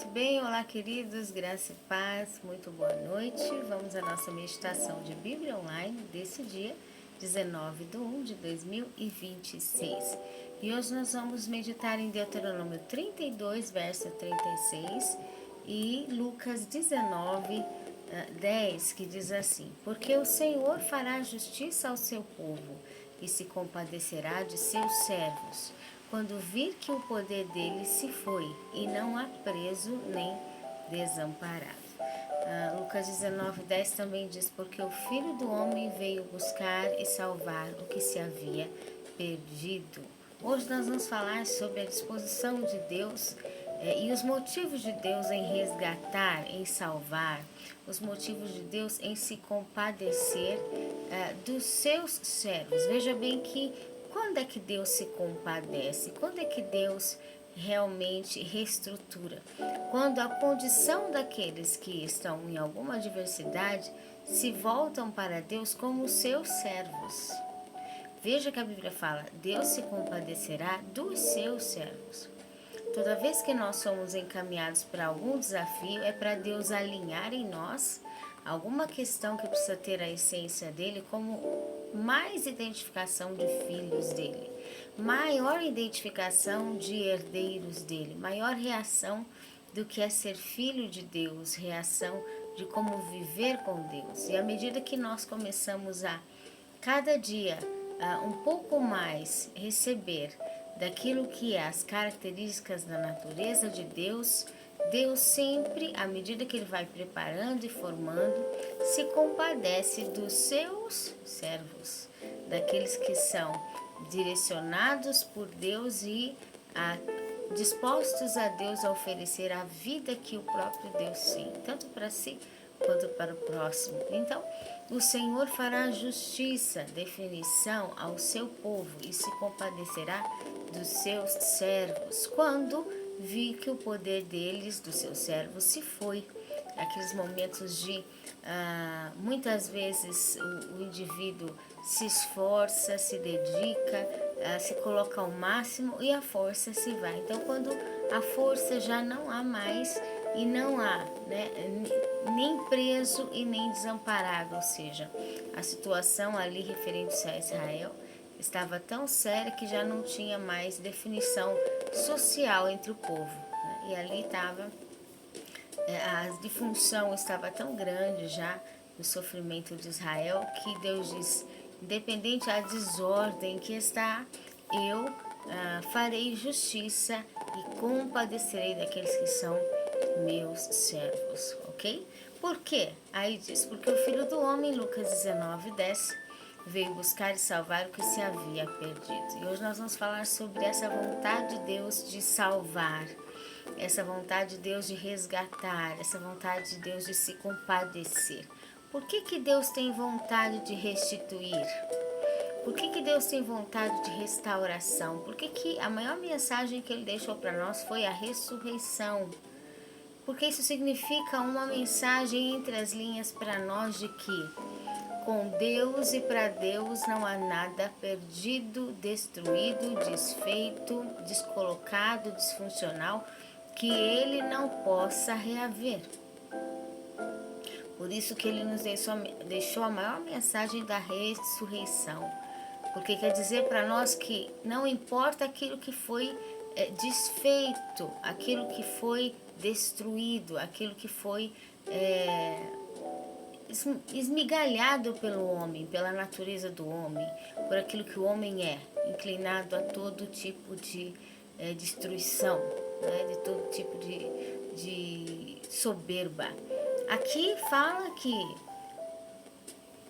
Muito bem, olá queridos, graça e paz, muito boa noite. Vamos à nossa meditação de Bíblia online desse dia, 19/1/2026. E hoje nós vamos meditar em Deuteronômio 32, verso 36 e Lucas 19, 10, que diz assim: Porque o Senhor fará justiça ao seu povo e se compadecerá de seus servos, quando vir que o poder dele se foi, e não há preso nem desamparado. Lucas 19:10 também diz: Porque o Filho do Homem veio buscar e salvar o que se havia perdido. Hoje nós vamos falar sobre a disposição de Deus e os motivos de Deus em resgatar, em salvar, os motivos de Deus em se compadecer dos seus servos. Veja bem que quando é que Deus se compadece? Quando é que Deus realmente reestrutura? Quando a condição daqueles que estão em alguma adversidade se voltam para Deus como seus servos. Veja que a Bíblia fala: Deus se compadecerá dos seus servos. Toda vez que nós somos encaminhados para algum desafio, é para Deus alinhar em nós alguma questão que precisa ter a essência dele, como mais identificação de filhos dele, maior identificação de herdeiros dele, maior reação do que é ser filho de Deus, reação de como viver com Deus. E à medida que nós começamos a cada dia um pouco mais receber daquilo que é as características da natureza de Deus, Deus sempre, à medida que Ele vai preparando e formando, se compadece dos seus servos, daqueles que são direcionados por Deus e dispostos a Deus a oferecer a vida que o próprio Deus tem, tanto para si quanto para o próximo. Então, o Senhor fará justiça, definição ao seu povo e se compadecerá dos seus servos, quando vi que o poder deles, dos seus servos, se foi. Aqueles momentos de, muitas vezes, o indivíduo se esforça, se dedica, se coloca ao máximo e a força se vai. Então, quando a força já não há mais e não há, nem preso e nem desamparado, ou seja, a situação ali referente a Israel estava tão séria que já não tinha mais definição social entre o povo, e ali estava, a disfunção estava tão grande já no sofrimento de Israel, que Deus diz: independente da desordem que está, eu farei justiça e compadecerei daqueles que são meus servos, ok? Por quê? Aí diz: porque o Filho do Homem, Lucas 19:10, veio buscar e salvar o que se havia perdido. E hoje nós vamos falar sobre essa vontade de Deus de salvar, essa vontade de Deus de resgatar, essa vontade de Deus de se compadecer. Por que Deus tem vontade de restituir? Por que Deus tem vontade de restauração? Por que a maior mensagem que Ele deixou para nós foi a ressurreição? Porque isso significa uma mensagem entre as linhas para nós de que com Deus e para Deus não há nada perdido, destruído, desfeito, descolocado, disfuncional, que Ele não possa reaver. Por isso que Ele nos deixou a maior mensagem da ressurreição. Porque quer dizer para nós que não importa aquilo que foi desfeito, aquilo que foi destruído, aquilo que foi esmigalhado pelo homem, pela natureza do homem, por aquilo que o homem é, inclinado a todo tipo de destruição, de todo tipo de soberba. Aqui fala que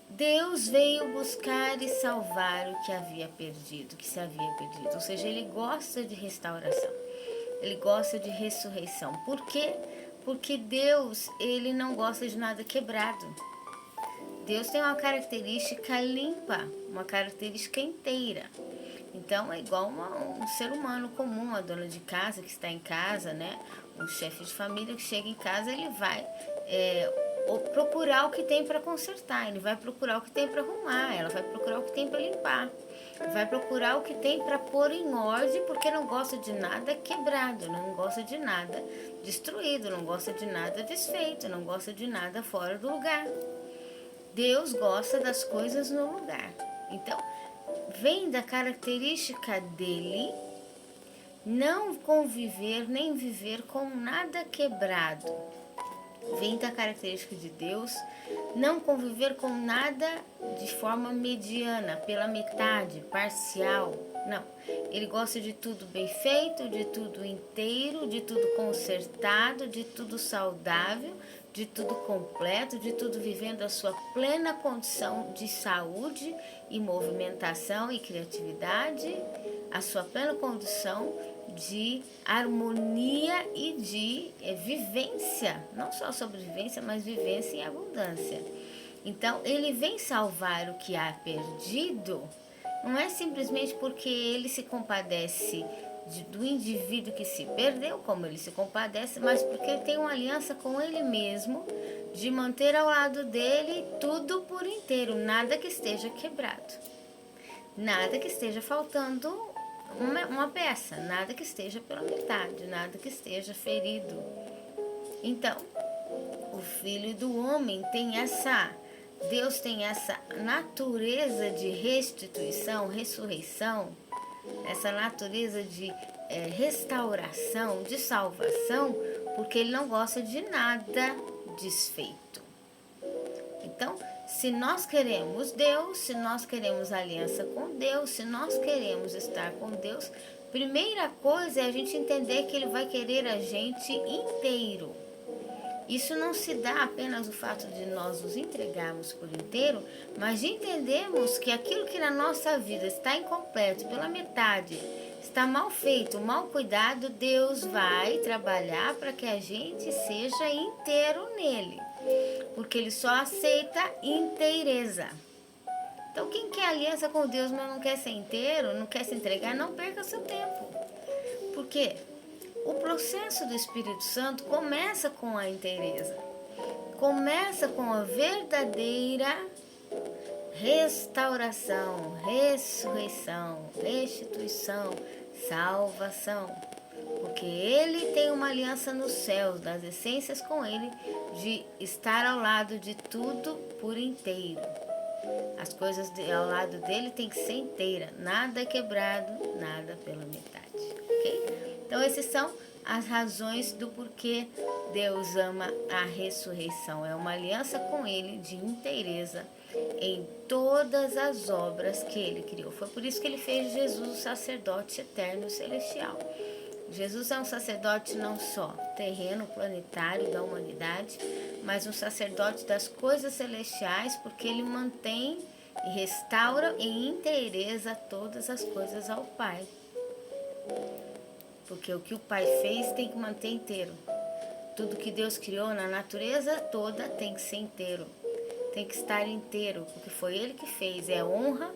Deus veio buscar e salvar o que havia perdido, que se havia perdido. Ou seja, Ele gosta de restauração, Ele gosta de ressurreição. Por quê? Porque Deus, Ele não gosta de nada quebrado. Deus tem uma característica limpa, uma característica inteira. Então é igual um ser humano comum, uma dona de casa que está em casa, um chefe de família que chega em casa, ele vai procurar o que tem para consertar, ele vai procurar o que tem para arrumar, ela vai procurar o que tem para limpar. vai procurar o que tem para pôr em ordem, porque não gosta de nada quebrado, não gosta de nada destruído, não gosta de nada desfeito, não gosta de nada fora do lugar. Deus gosta das coisas no lugar. Então, vem da característica dele não conviver nem viver com nada quebrado. Vem da característica de Deus não conviver com nada de forma mediana, pela metade, parcial. Não, ele gosta de tudo bem feito, de tudo inteiro, de tudo consertado, de tudo saudável, de tudo completo, de tudo vivendo a sua plena condição de saúde e movimentação e criatividade, a sua plena condição de harmonia e de vivência, não só sobrevivência, mas vivência em abundância. Então, ele vem salvar o que há perdido, não é simplesmente porque ele se compadece do indivíduo que se perdeu, como ele se compadece, mas porque ele tem uma aliança com ele mesmo, de manter ao lado dele tudo por inteiro, nada que esteja quebrado, nada que esteja faltando uma peça, nada que esteja pela metade, nada que esteja ferido. Então, o Filho do Homem tem Deus tem essa natureza de restituição, ressurreição, essa natureza de restauração, de salvação, porque ele não gosta de nada desfeito. Então, se nós queremos Deus, se nós queremos aliança com Deus, se nós queremos estar com Deus, primeira coisa é a gente entender que Ele vai querer a gente inteiro. Isso não se dá apenas o fato de nós nos entregarmos por inteiro, mas de entendermos que aquilo que na nossa vida está incompleto, pela metade, está mal feito, mal cuidado, Deus vai trabalhar para que a gente seja inteiro nele. Porque ele só aceita inteireza. Então, quem quer aliança com Deus, mas não quer ser inteiro, não quer se entregar, não perca seu tempo. Porque o processo do Espírito Santo começa com a inteireza. Começa com a verdadeira restauração, ressurreição, restituição, salvação. Porque ele tem uma aliança nos céus, das essências com ele, de estar ao lado de tudo por inteiro. As coisas ao lado dele tem que ser inteira, nada quebrado, nada pela metade, ok? Então, essas são as razões do porquê Deus ama a ressurreição. É uma aliança com ele de inteireza em todas as obras que ele criou. Foi por isso que ele fez Jesus o sacerdote eterno celestial. Jesus é um sacerdote não só terreno, planetário da humanidade, mas um sacerdote das coisas celestiais, porque ele mantém e restaura em inteireza todas as coisas ao Pai. Porque o que o Pai fez tem que manter inteiro. Tudo que Deus criou na natureza toda tem que ser inteiro. Tem que estar inteiro, porque foi Ele que fez. É honra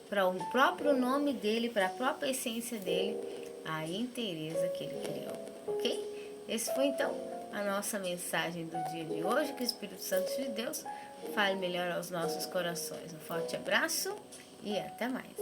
para o próprio nome dEle, para a própria essência dEle, a inteireza que Ele criou, ok? Esse foi então a nossa mensagem do dia de hoje. Que o Espírito Santo de Deus fale melhor aos nossos corações. Um forte abraço e até mais.